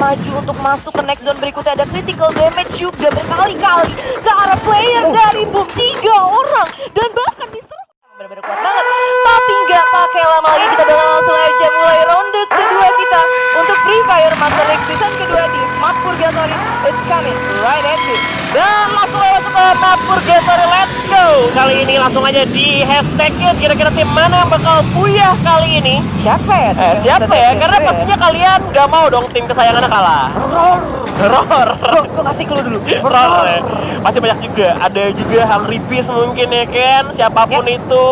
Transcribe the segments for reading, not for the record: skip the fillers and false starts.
maju untuk masuk ke next zone berikutnya. Ada critical damage juga berkali-kali ke arah player dari Boom. 3 orang dan bahkan diserang benar-benar kuat banget. Tapi nggak pakai lama lagi, kita bakal langsung aja mulai ronde kedua kita untuk Free Fire Master League season kedua di Map Purgatory. It's coming right at you. Dan langsung aja masuk ke Map Purgatory, let's go. Kali ini langsung aja di hashtagin kira-kira tim mana yang bakal buyah kali ini. Siapa ya? Siapa ya? Karena pastinya kalian gak mau dong tim kesayangannya kalah. Roar. Gue kasih clue dulu. Roar ya. Masih banyak juga. Ada juga Hungry Beast mungkin ya kan. Siapapun itu.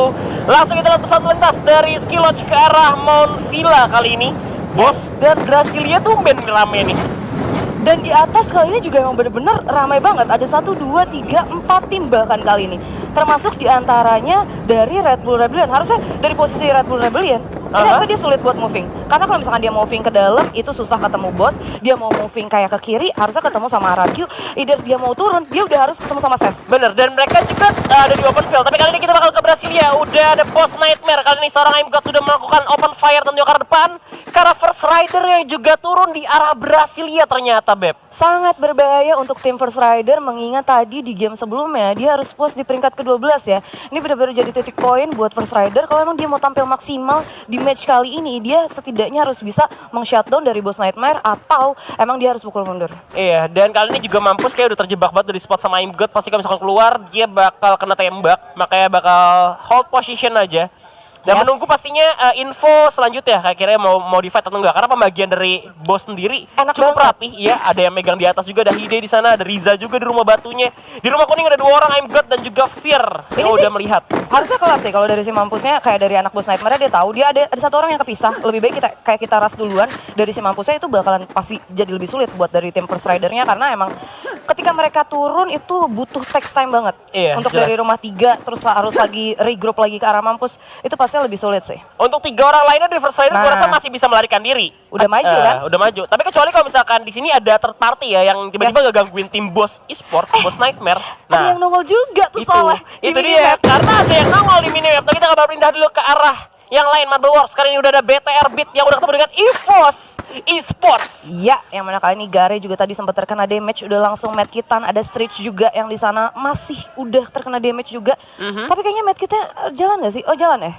Langsung kita lihat pesan lintas dari Skillodge ke arah Mount Villa kali ini. Bos dan Brasilia tuh rame nih. Dan di atas kali ini juga emang bener-bener ramai banget. Ada 1, 2, 3, 4 tim bahkan kali ini. Termasuk diantaranya dari Red Bull Rebellion. Harusnya dari posisi Red Bull Rebellion ini harusnya dia sulit buat moving. Karena kalau misalkan dia moving ke dalam itu susah ketemu bos. Dia mau moving kayak ke kiri harusnya ketemu sama RRQ. Either dia mau turun dia udah harus ketemu sama Ses. Bener, dan mereka juga ada di open field. Tapi kali ini kita bakal ke Brasilia. Udah ada Boss Nightmare. Kali ini seorang ImGod sudah melakukan open fire tentunya ke arah depan. Karena First Rider yang juga turun di arah Brasilia ternyata, Beb. Sangat berbahaya untuk tim First Rider mengingat tadi di game sebelumnya dia harus push di peringkat ke-12 ya. Ini benar-benar jadi titik poin buat First Rider kalau emang dia mau tampil maksimal di match kali ini. Dia setidaknya harus bisa meng-shutdown dari Boss Nightmare atau emang dia harus pukul mundur. Iya, dan kali ini juga mampus kayak udah terjebak banget dari spot sama ImGod. Pasti kalau misalkan keluar dia bakal kena tembak, makanya bakal hold position aja. Dan menunggu pastinya info selanjutnya kira-kira mau di fight atau enggak. Karena pembagian dari bos sendiri enak cukup banget. rapi. Iya, ada yang megang di atas juga, ada Hide di sana, ada Riza juga di rumah batunya. Di rumah kuning ada 2 orang, ImGod dan juga Fear yang udah melihat. Harusnya kelar sih kalau dari si mampusnya, kayak dari anak Boss Nightmare dia tahu dia ada 1 orang yang kepisah. Lebih baik kita ras duluan dari si mampusnya, itu bakalan pasti jadi lebih sulit buat dari tim First Rider-nya karena emang ketika mereka turun itu butuh text time banget. Iya, untuk jelas. dari rumah 3 terus harus lagi regroup lagi ke arah mampus, itu pasti lebih sulit sih. Untuk 3 orang lainnya dari First Rider gua rasa masih bisa melarikan diri. Udah maju kan? Udah maju. Tapi kecuali kalau misalkan di sini ada third party ya yang tiba-tiba ngegangguin tim Boss Esports, Boss Nightmare. Ada yang nongol juga tuh soalnya di itu minimap. dia. Karena ada yang nongol di minimap. Nah, kita bakal pindah dulu ke arah yang lain, Marble Wars. Sekarang ini udah ada BTR Beat yang udah ketemu dengan EVOS Esports. Iya, yang mana kali ini Gare juga tadi sempat terkena damage, udah langsung medkitan. Ada Stretch juga yang di sana masih udah terkena damage juga. Tapi kayaknya medkitnya jalan nggak sih? Oh jalan ya?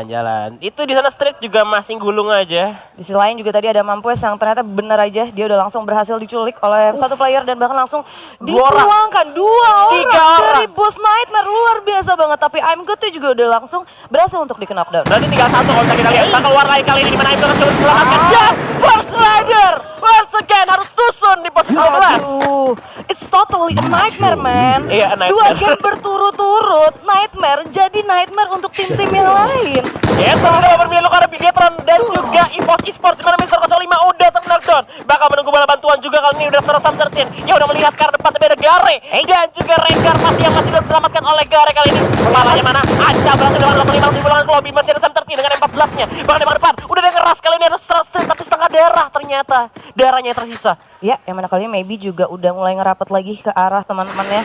Jalan. Itu di sana Street juga masih gulung aja. Di sisi lain juga tadi ada Mampus yang ternyata benar aja dia udah langsung berhasil diculik oleh 1 player dan bahkan langsung dipulangkan 2 orang dari Boss Nightmare. Luar biasa banget. Tapi ImGod tuh juga udah langsung berhasil untuk di knockdown. Berarti tinggal 1 kalau kita lihat. Kita keluar lagi kali ini di mana ImGod harus diselamatkan. Dan First Rider once again harus tusun di pos 12. Aduh, it's totally a nightmare, man. Iya, nightmare. 2 game berturut-turut nightmare jadi nightmare untuk tim-tim yang lain. Ya, sudah berpilih karena Bigetron dan juga EVOS Esports di mana Mr. 05 udah terknockdown. Bakal menunggu bola bantuan juga kali ini udah serang Samsertin. Ya udah melihat ke arah depan tapi ada Gare dan juga Rengar pasti yang masih belum diselamatkan oleh Gare kali ini. Kepalanya mana? Aca berhasil dengan 85 dipulangan ke lobby, masih ada Samsertin dengan 14-nya. Bahkan di depan udah ada ngeras kali ini ada serang Street tapi setengah darah ternyata. Darahnya tersisa. Ya, yang mana kali ini maybe juga udah mulai ngerapat lagi ke arah teman-temannya.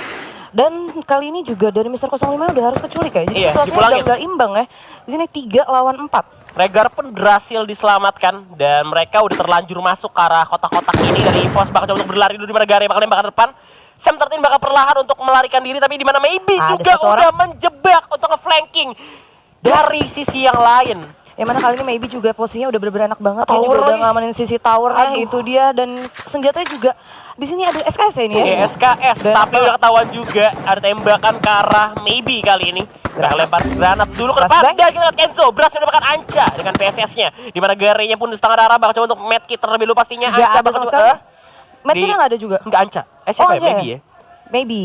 Dan kali ini juga dari Mr. 05 udah harus keculik ya. Jadi Iya, situasinya udah imbang ya. Di sini 3 lawan 4. Regar pun berhasil diselamatkan dan mereka udah terlanjur masuk ke arah kotak-kotak ini dari EVOS. Bakal coba untuk berlari dulu di mana Gare bakal nembak ke depan. Sam13 bakal perlahan untuk melarikan diri tapi di mana maybe juga udah menjebak untuk nge-flanking dari sisi yang lain. Yang mana kali ini maybe juga posisinya udah bener-bener enak banget. Dia juga udah ngamanin sisi towernya. Itu dia. Dan senjatanya juga di sini ada SKS ya ini ya. Iya, SKS tapi udah ketahuan juga ada tembakan ke arah maybe kali ini. Udah lempar granat dulu ke depan dan kita lihat Kenzo berhasil mendapatkan Anca dengan PSS-nya. Di mana Garenya pun di setengah darah bakal coba untuk medkit terlebih dulu pastinya. Anca bakal coba. Medkitnya nggak ada juga? Nggak Anca. Siapa ya? Maybe ya? Maybe.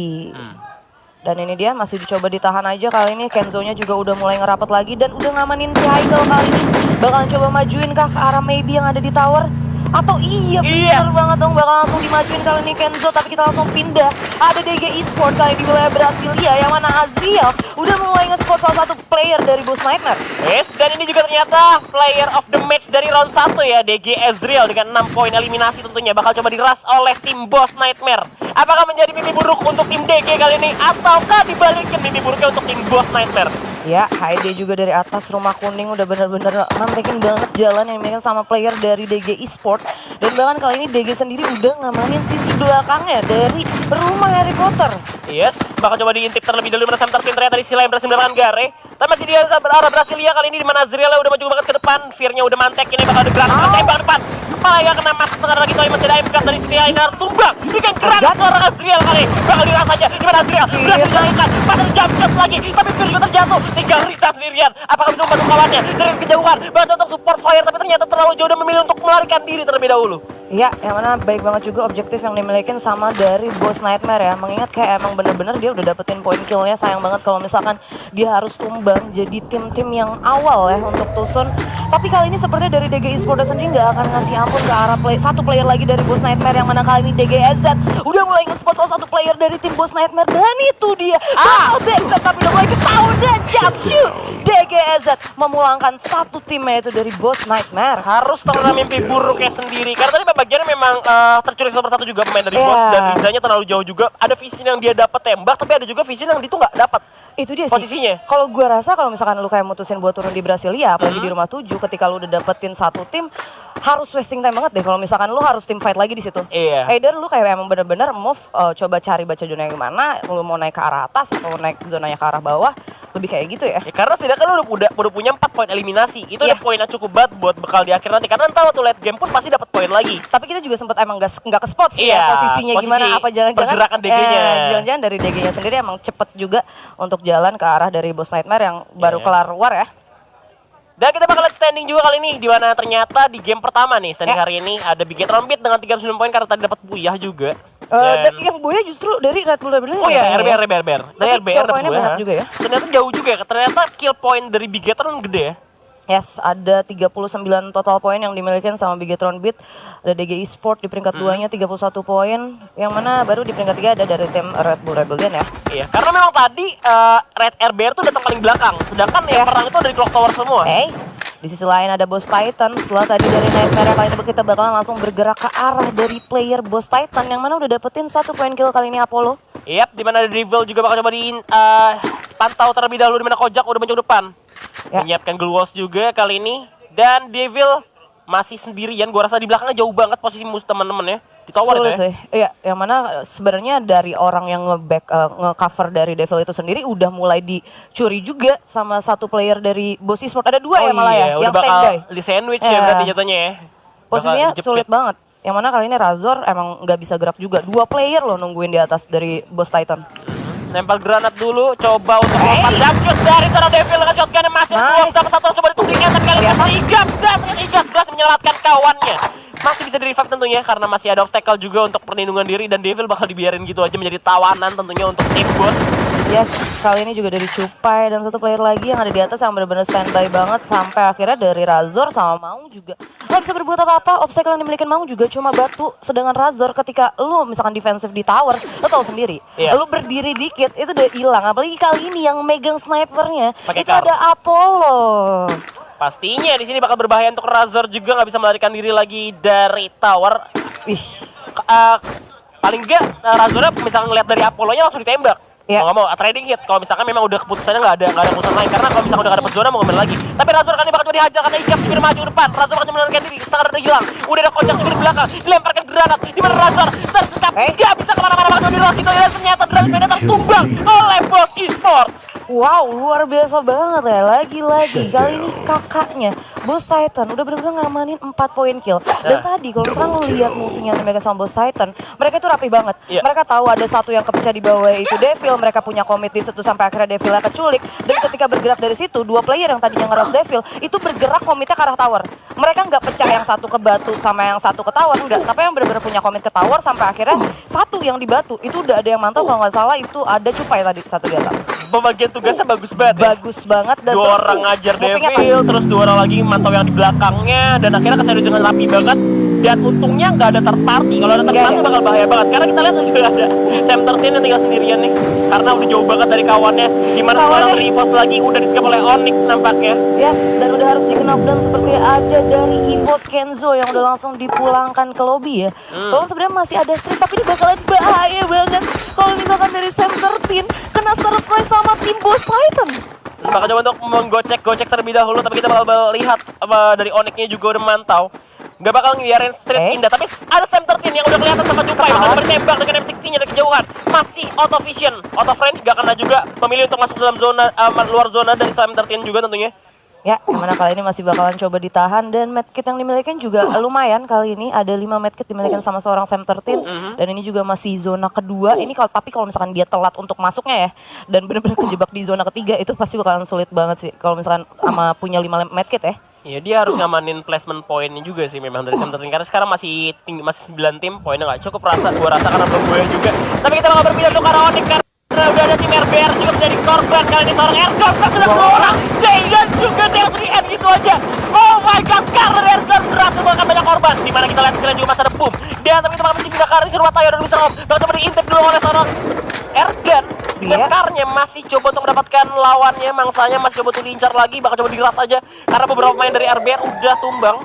Dan ini dia masih dicoba ditahan aja kali ini. Kenzo-nya juga udah mulai ngerapat lagi dan udah ngamanin vehicle kali ini. Bakalan coba majuin kah ke arah maybe yang ada di tower? Atau iya bener banget dong bakal langsung dimajuin kali ini Kenzo. Tapi kita langsung pindah. Ada DG Esports kali di wilayah Brasilia yang mana Azriel udah mulai nge-spot salah satu player dari Boss Nightmare. Yes, dan ini juga ternyata player of the match dari round 1 ya, DG Azriel dengan 6 poin eliminasi tentunya bakal coba diras oleh tim Boss Nightmare. Apakah menjadi mimpi buruk untuk tim DG kali ini ataukah dibalikin mimpi buruknya untuk tim Boss Nightmare? Ya, HD juga dari atas rumah kuning udah bener-bener mantekin banget jalan yang dimiliki sama player dari DG Esport. Dan bahkan kali ini DG sendiri udah ngamanin sisi belakangnya dari rumah Harry Potter. Yes, bakal coba diintip terlebih dahulu mana Sam tertin ternyata di sisi lain berhasil mendapatkan Gare. Tapi masih dia berarah Brasilia kali ini di mana Azriela udah maju banget ke depan. Fear-nya udah mantek, ini bakal digerak tembak depan. Kepala yang kena mas sekarang lagi Toy masih ada MK dari sini lain harus tumbang. Dengan granat seorang Azriel kali. Bakal dirasa saja di mana Azriel berhasil dilakukan. Pada jump shot lagi, tapi Fear juga terjatuh. Tinggal Risa sendirian. Apakah bisa membantu kawannya dari kejauhan? Bantu untuk support fire, tapi ternyata terlalu jauh dan memilih untuk melarikan diri terlebih dahulu. Ya, yang mana baik banget juga objektif yang dimiliki sama dari Boss Nightmare ya. Mengingat kayak emang bener-bener dia udah dapetin poin killnya. Sayang banget kalau misalkan dia harus tumbang jadi tim-tim yang awal ya untuk Tucson. Tapi kali ini sepertinya dari DG Esports sendiri nggak akan ngasih ampun ke arah satu player lagi dari Boss Nightmare. Yang mana kali ini DGEZ udah mulai nge-spot salah satu player dari tim Boss Nightmare. Dan itu dia Backstep, tapi udah mulai ketahuan dan jump shoot. DGEZ memulangkan satu timnya itu dari Boss Nightmare. Harus terkena mimpi buruknya sendiri. Karena tadi bagiannya memang tercuri salah satu juga pemain dari Boss. Dan Rizanya terlalu jauh juga. Ada vision yang dia dapat tembak, tapi ada juga vision yang dia tuh nggak dapat. Itu dia posisinya. Sih. Kalau gue rasa kalau misalkan lu kayak mutusin buat turun di Brasilia, apalagi di rumah 7, ketika lu udah dapetin satu tim, harus wasting time banget deh. Kalau misalkan lu harus tim fight lagi di situ. Iya. Either lu kayak emang bener-bener move, coba cari baca zona yang gimana, lu mau naik ke arah atas atau naik zonanya ke arah bawah, lebih kayak gitu ya. Karena setidaknya lu udah punya 4 poin eliminasi. Itu udah poin yang cukup banget buat bekal di akhir nanti. Karena ntar waktu late game pun pasti dapat poin lagi. Tapi kita juga sempat emang nggak ke spot sih ya, posisinya gimana, apa jangan-jangan pergerakan DG-nya. Jangan-jangan dari DG-nya sendiri emang cepet juga untuk jalan ke arah dari Boss Nightmare yang baru keluar ya. Dan kita bakal lihat standing juga kali ini, di mana ternyata di game pertama nih standing hari ini ada Bigetron Beat dengan 39 poin karena tadi dapat Buyah juga. Dan yang Buyah justru dari Red Bull Rebel. Oh iya, RBR. Dari RBR dapat Buyah juga ya. Ternyata jauh juga ya. Ternyata kill point dari Bigetron gede ya. Yes, ada 39 total poin yang dimiliki sama Bigetron Beat. Ada DG Esport di peringkat 2-nya 31 poin. Yang mana baru di peringkat 3 ada dari tim Red Bull Rebellion ya. Iya, karena memang tadi Red RBR tuh datang paling belakang. Sedangkan yang perang itu dari Clock Tower semua. Di sisi lain ada Boss Titan. Setelah tadi dari Nightmare kali ini kita bakalan langsung bergerak ke arah dari player Boss Titan. Yang mana udah dapetin 1 poin kill kali ini Apollo. Yap, dimana ada Devil juga bakal coba pantau terlebih dahulu, dimana Kojak udah maju depan. Menyiapkan Glue Walls juga kali ini. Dan Devil masih sendirian, gua rasa di belakangnya jauh banget posisi musuh teman-teman ya. Di tower sulit ya. Iya, yang mana sebenarnya dari orang yang nge-cover dari Devil itu sendiri udah mulai dicuri juga sama satu player dari Boss Esport. Ada 2 ya malah ya, yang standby. Di sandwich ya berarti jatuhnya ya. Posisinya sulit banget. Yang mana kali ini Razor emang nggak bisa gerak juga. 2 player loh nungguin di atas dari Boss Titan. Nempel granat dulu, coba untuk lompat jump shoot dari seorang Devil dengan shotgun yang masih sama satu coba ditudingnya, tapi kali ini Igas dan Igas berhasil menyelamatkan kawannya. Masih bisa di-revive tentunya karena masih ada obstacle juga untuk perlindungan diri dan Devil bakal dibiarin gitu aja menjadi tawanan tentunya untuk tim Boss. Yes, kali ini juga dari Cupai dan satu player lagi yang ada di atas yang benar-benar standby banget sampai akhirnya dari Razor sama Maung juga nggak bisa berbuat apa-apa. Obstacle yang dimiliki Maung juga cuma batu, sedangkan Razor ketika lu misalkan defensif di tower, lu tahu sendiri, lu berdiri dikit itu udah hilang. Apalagi kali ini yang megang snipernya itu ada Apollo. Pastinya di sini bakal berbahaya untuk Razor juga, nggak bisa melarikan diri lagi dari tower. Paling enggak Razornya misalkan ngeliat dari Apollo-nya langsung ditembak. Mau nggak mau trading hit. Kalau misalkan memang udah keputusannya nggak ada keputusan lain, karena kalau misalkan udah nggak dapet zona mau ngambil lagi. Tapi Razor kan bakal dihajar karena Ijab juga maju ke depan. Razor bakal melarikan diri, setengah udah hilang. Udah ada Kojak juga di belakang, dilemparkan granat. Di mana Razor tersekap, nggak bisa kemana-mana waktu di Rosito dan ternyata Dragon datang tumbang oleh Boss Esports. Wow, luar biasa banget ya. Lagi-lagi kali ini kakaknya Boss Titan udah bener-bener ngamanin 4 poin kill. Dan tadi kalau misalkan lo lihat moving yang dimiliki sama Boss Titan, mereka itu rapi banget. Mereka tahu ada satu yang kepecah di bawah itu Devil, mereka punya komit di situ sampai akhirnya Devilnya keculik. Dan ketika bergerak dari situ, 2 player yang tadinya ngeras Devil itu bergerak komitnya ke arah tower. Mereka nggak pecah yang satu ke batu sama yang satu ke tower, enggak. Tapi yang bener-bener punya komit ke tower sampai akhirnya satu yang di batu itu udah ada yang mantau. Kalau nggak salah itu ada Cupai tadi satu di atas. Pembagian tugasnya bagus banget ya. Bagus banget. Dan 2 orang ngajar Devil, terus 2 orang lagi mantau yang di belakangnya, dan akhirnya keseru dengan rapi banget. Dan untungnya nggak ada third party. Kalau ada third party bakal bahaya banget, karena kita lihat juga ada Sam 13 yang tinggal sendirian nih, karena udah jauh banget dari kawannya. Dimana seorang Rivos lagi udah diskap oleh Onyx nampaknya. Yes, dan udah harus di-knockdown seperti ada dari Evos Kenzo yang udah langsung dipulangkan ke lobby ya. Walaupun sebenarnya masih ada streak, tapi ini bakalan bahaya banget kalau misalkan dari Sam 13 kena surprise sama tim Boss Titan. Bakal coba untuk menggocek terlebih dahulu, tapi kita bakal lihat dari Onyx-nya juga udah memantau. Gak bakal ngebiarin street indah, tapi ada Sam 13 yang udah kelihatan sama Jupai. Bakal bertembak dengan M16-nya dari kejauhan. Masih out of vision, out of range, gak kena juga. Memilih untuk masuk dalam zona, luar zona dari Sam 13 juga tentunya. Ya, dimana kali ini masih bakalan coba ditahan dan medkit yang dimiliki juga lumayan kali ini. Ada 5 medkit dimiliki sama seorang Sam 13 dan ini juga masih zona kedua. Ini tapi kalau misalkan dia telat untuk masuknya ya dan benar-benar kejebak di zona ketiga itu pasti bakalan sulit banget sih kalau misalkan sama punya 5 medkit ya. Iya, dia harus ngamanin placement poinnya juga sih memang dari Sam 13 karena sekarang masih 9 tim, poinnya nggak cukup gua rasa karena belum gue juga. Tapi kita bakal berpindah untuk arah Onyx karena udah ada tim RBR juga menjadi korban. Kali ini seorang Airgun sudah 2 orang, dan juga Deltrian gitu aja. Oh my god, karena Airgun berhasil mengangkat banyak korban. Dimana kita lihat sekalian juga masih ada boom. Dan tapi kita bakal pindah ke arah Sirwatayo dan bisa bakal coba diintip dulu oleh seorang Airgun. Karnya masih coba untuk mendapatkan lawannya, mangsanya masih coba untuk diincar lagi, bakal coba diras aja karena beberapa pemain dari RBR udah tumbang.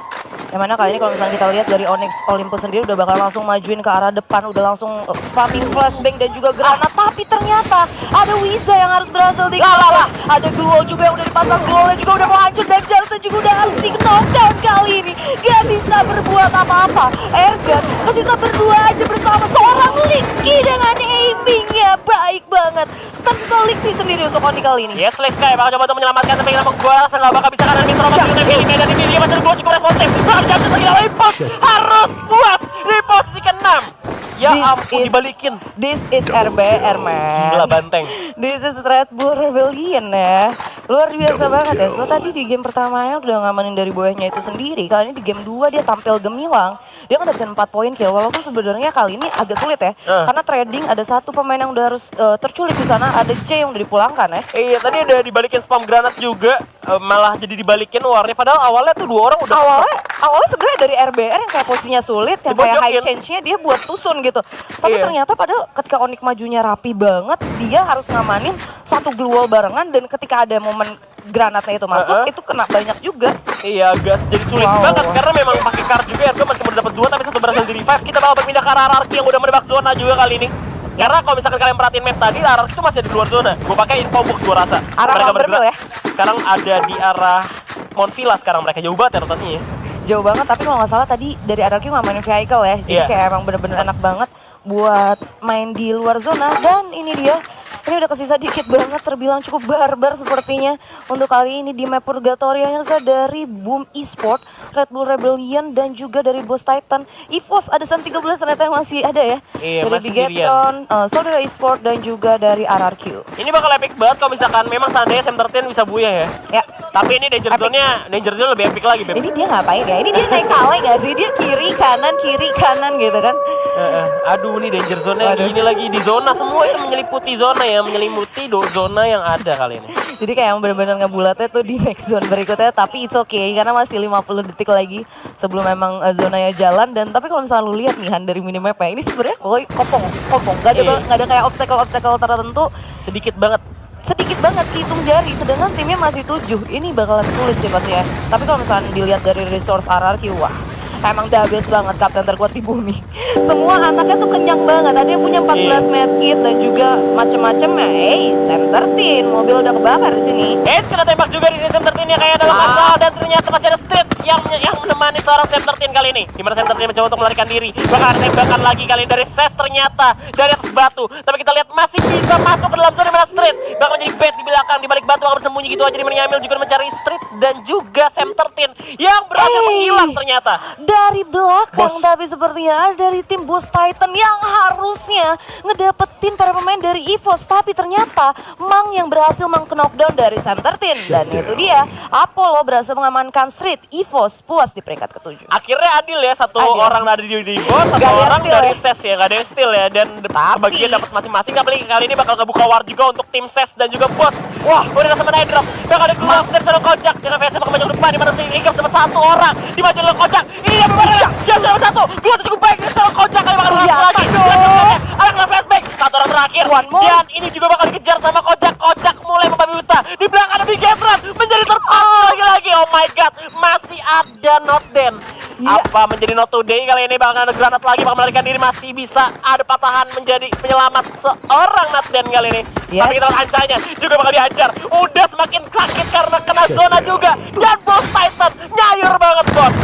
Yang mana kali ini kalau misalnya kita lihat dari Onyx Olympus sendiri udah bakal langsung majuin ke arah depan, udah langsung spamming flashbang dan juga granat, tapi ternyata ada Wiza yang harus berhasil dikeluarkan. Ada Glowal juga yang udah dipasang, Glowalnya juga udah mau hancur dan Jarson juga udah harus di knockdown kali ini. Gak bisa berbuat apa-apa. Airgun kesisa berdua aja bersama seorang Lixi dengan aimingnya baik banget. Tersisa Lixi sendiri untuk Oni kali ini. Yes, Lexi bakal coba untuk menyelamatkan, tapi kita gue rasa gak bakal bisa karena Mr. Roman juga pilih medan ini. Dia masih cukup responsif. Jarson lagi dalam repost, harus puas di posisi ke-6. Ya ampun, dibalikin. This is RBR, man. Gila banteng. This is Red Bull Rebellion ya. Luar biasa banget ya. Lo tadi di game pertamanya udah ngamanin dari boynya itu sendiri. Kali ini di game 2 dia tampil gemilang. Dia ngedapetin 4 poin kill. Walaupun sebenarnya kali ini agak sulit ya. Karena trading ada satu pemain yang udah harus terculik di sana. Ada J yang udah dipulangkan ya. Iya, tadi udah dibalikin spam granat juga. Malah jadi dibalikin warnya. Padahal awalnya tuh 2 orang udah. Awalnya sebenarnya dari RBR yang kayak posisinya sulit, yang kayak high change-nya dia buat tusun gitu. Tapi ternyata pada ketika Onyx majunya rapi banget, dia harus ngamanin satu global barengan dan ketika ada momen granatnya itu masuk, itu kena banyak juga. Iya, agak jadi sulit banget karena memang pakai card juga. Ergo masih baru dapat 2 tapi 1 berhasil di revive. Kita bakal berpindah ke arah RRQ yang udah menebak zona juga kali ini. Karena kalau misalkan kalian perhatiin map tadi, RRQ itu masih ada di luar zona. Gue pakai info box gue rasa. Arah Lumbermill ya? Sekarang ada di arah Mount Villa sekarang mereka jauh banget ya rotasinya. Jauh banget, tapi kalau nggak salah tadi dari RRQ ngamainin vehicle ya. Jadi kayak emang bener-bener enak banget buat main di luar zona. Dan ini dia, ini udah kesisa dikit banget, terbilang cukup barbar sepertinya untuk kali ini di map Purgatory yang dari Boom Esport, Red Bull Rebellion dan juga dari Boss Titan. EVOS ada Sam 13 ternyata yang masih ada ya. Iya, dari Bigetron, Saudara Esport dan juga dari RRQ. Ini bakal epic banget kalau misalkan memang seandainya Sam 13 bisa buya ya. Ya. Tapi ini danger zone-nya lebih epic lagi, Beb. Ini dia ngapain ya? Ini dia naik kale gak sih? Dia kiri kanan gitu kan. Aduh, ini danger zone-nya ini lagi di zona semua itu menyelimuti zona ya, menyelimuti zona yang ada kali ini. Jadi kayak yang benar-benar ngebulatnya tuh di next zone berikutnya, tapi it's okay karena masih 50 detik lagi sebelum memang zonanya jalan. Dan tapi kalau misalnya lu lihat nih Han dari minimapnya, ini sebenarnya kopong, gak ada kayak obstacle tertentu. Sedikit banget hitung jari, sedangkan timnya masih 7. Ini bakalan sulit sih pasti ya. Tapi kalau misalnya dilihat dari resource RRQ, wah emang the best banget kapten terkuat di bumi. Semua anaknya tuh kenyang banget. Ada yang punya 14 medkit dan juga macem-macem ya. Sam 13, mobil udah kebakar di sini. Kena tembak juga di sini Sam 13 kayak dalam masalah dan ternyata masih ada Street yang menemani seorang Sam 13 kali ini. Dimana Sam 13 mencoba untuk melarikan diri. Bahkan ada tembakan lagi kali ini dari Ses ternyata dari atas batu. Tapi kita lihat masih bisa masuk ke dalam zona dimana Street bakal menjadi bait di belakang, di balik batu akan bersembunyi gitu aja. Dimana Yamil juga mencari Street dan juga Sam 13 yang berhasil menghilang ternyata. Dari belakang, tapi sepertinya ada dari tim Boss Titan yang harusnya ngedapetin para pemain dari EVOS, tapi ternyata Mang yang berhasil meng-knockdown dari Sam 13. Dan itu dia, Apollo berhasil mengamankan Street. EVOS puas di peringkat ke-7. Akhirnya adil ya, satu orang dari Boss, satu orang dari Ses ya, gak ada yang steal ya. Dan bagian dapat masing-masing. Apalagi kali ini bakal kebuka war juga untuk tim Ses dan juga Boss. Wah, udah rasa mana drop. Bakal ada keluar Step sama Kocak dengan VS bakal maju depan, dimana si Igam sama satu orang dimaju oleh Kocak. Ini dia berbeda. Dia sudah satu, dua cukup baik sama Kocak kali bakal langsung lagi. Ada kena flashback, satu orang terakhir. Dan ini juga bakal dikejar sama Kocak. Kocak mulai membabi buta. Di belakang ada Bigetron menjadi terpaku lagi-lagi. Oh my god, masih ada Notden Iya. Apa menjadi not today kali ini, bakal ada granat lagi, bakal melarikan diri, masih bisa ada patahan menjadi penyelamat seorang Natden kali ini. Yes. Tapi kita lihat Ancanya juga bakal dihajar. Udah semakin sakit karena kena zona juga. Dan Boss Titan nyayur banget, Bos.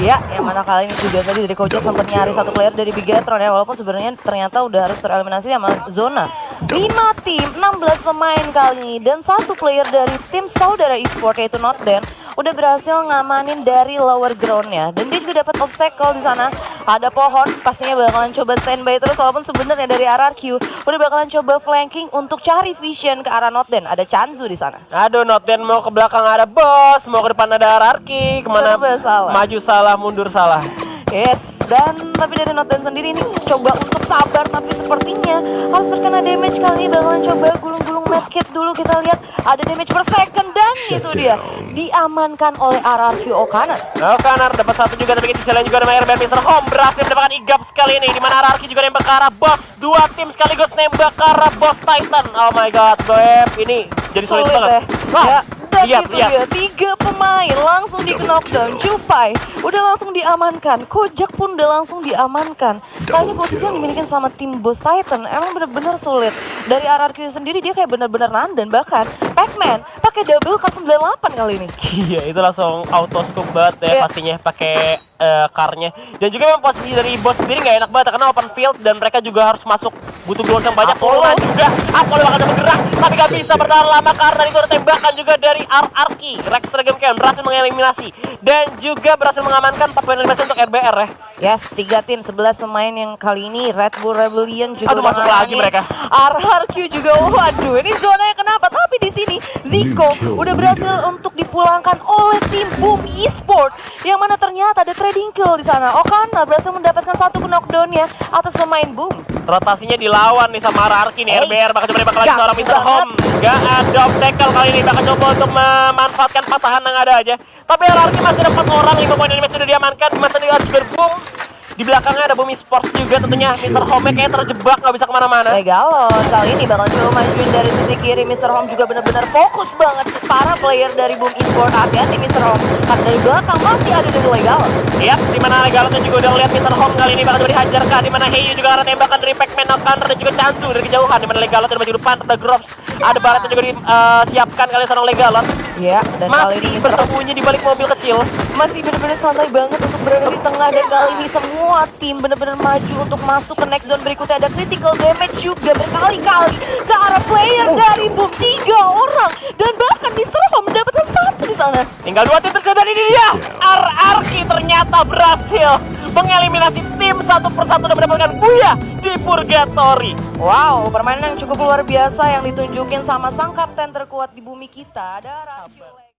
Iya, yang mana kali ini juga tadi dari Kojak sempat nyari satu player dari Bigetron ya, walaupun sebenarnya ternyata udah harus tereliminasi sama zona. 5 tim, 16 pemain kali ini, dan satu player dari tim saudara e-sport yaitu Notden udah berhasil ngamanin dari lower groundnya, dan dia juga dapat obstacle di sana. Ada pohon, pastinya bakalan coba standby terus, walaupun sebenarnya dari RRQ udah bakalan coba flanking untuk cari vision ke arah Notden. Ada Chanzu di sana. Aduh, Notden mau ke belakang ada Bos, mau ke depan ada Ararki, kemana Serba salah. maju salah, mundur salah. Yes, dan tapi dari Notden sendiri ini coba untuk sabar, tapi sepertinya harus terkena damage kali ini. Bakalan coba gulung-gulung medkit dulu, kita lihat ada damage per second, dan itu dia diamankan oleh RRQ Okanar. Okanar dapat satu juga, tapi di sisi lain juga ada RBR Mr. Home berhasil mendapatkan igap sekali ini, dimana RRQ juga nembak ke arah Boss. Dua tim sekaligus nembak ke arah Boss Titan. Oh my god, Goep ini jadi sulit banget. Ya. Dan Lihat, itu lihat. dia, 3 pemain langsung di knockdown. Jupai udah langsung diamankan, Kojak pun udah langsung diamankan. Kali ini posisi yang dimiliki sama tim Boss Titan emang bener-bener sulit. Dari RRQ sendiri dia kayak bener-bener dan bahkan Pac-Man pakai double K98 kali ini. Iya, itu langsung auto scoop banget ya, Iya. pastinya pakai car-nya. Dan juga memang posisi dari Boss sendiri nggak enak banget karena open field dan mereka juga harus masuk, butuh goals yang banyak. Apollo. Tolongan juga, Apollo bakal ada bergerak tapi nggak bisa bertahan lama karena itu ada tembakan juga dari RRQ. Rex Regame Camp berhasil mengeliminasi dan juga berhasil mengamankan 4 poin eliminasi untuk RBR ya. Yes, 3 tim, 11 pemain yang kali ini Red Bull Rebellion juga Aduh, udah masuk lagi ngalahin. mereka. RRQ juga, waduh, ini zonanya kenapa? Tapi di sini Zico udah berhasil untuk dipulangkan oleh tim Boom Esport, yang mana ternyata ada trading kill di sana. Okana berhasil mendapatkan satu knockdown-nya atas pemain Boom. Rotasinya dilawan nih sama RRQ nih. Hey, RBR bakal coba nembak lagi gak seorang Mr. banget. Home. Gak ada obstacle kali ini, bakal coba untuk memanfaatkan patahan yang ada aja. Tapi RRQ masih ada 4 orang, 5 poin ini sudah diamankan. Masa ini harus berboom. Di belakangnya ada Boom Esports juga tentunya. Mr. Home kayak terjebak, nggak bisa kemana-mana. Legalon kali ini bakal coba majuin dari sisi kiri. Mr. Home juga benar-benar fokus banget. Para player dari Boom Esport, hati-hati Mr. Home, karena dari belakang masih ada dari Legalon. Lihat dimana Legalotnya juga udah lihat Mr. Home kali ini bakal coba dihajar kah. Dimana Heyu juga ada tembakan dari Pac-Man, Okanar dan juga Chanzu dari kejauhan. Dimana Legalot udah maju depan, ada Grops, ada Barat yang juga disiapkan kali seorang Legalot. Ya, dan kali ini Masih Mr. Home bersembunyi di balik mobil kecil. masih benar-benar santai banget untuk berada di tengah, dan kali ini semua tim benar-benar maju untuk masuk ke next zone berikutnya. Ada critical damage juga berkali-kali ke arah player dari Boom, 3 orang, dan bahkan Mr. Home mendapatkan 1 di sana. Tinggal 2 tim tersisa dan ini dia RRQ ternyata berhasil mengeliminasi tim satu persatu dan mendapatkan Buya di Purgatory. Wow, permainan yang cukup luar biasa yang ditunjukin sama sang kapten terkuat di bumi kita. Ada RRQ.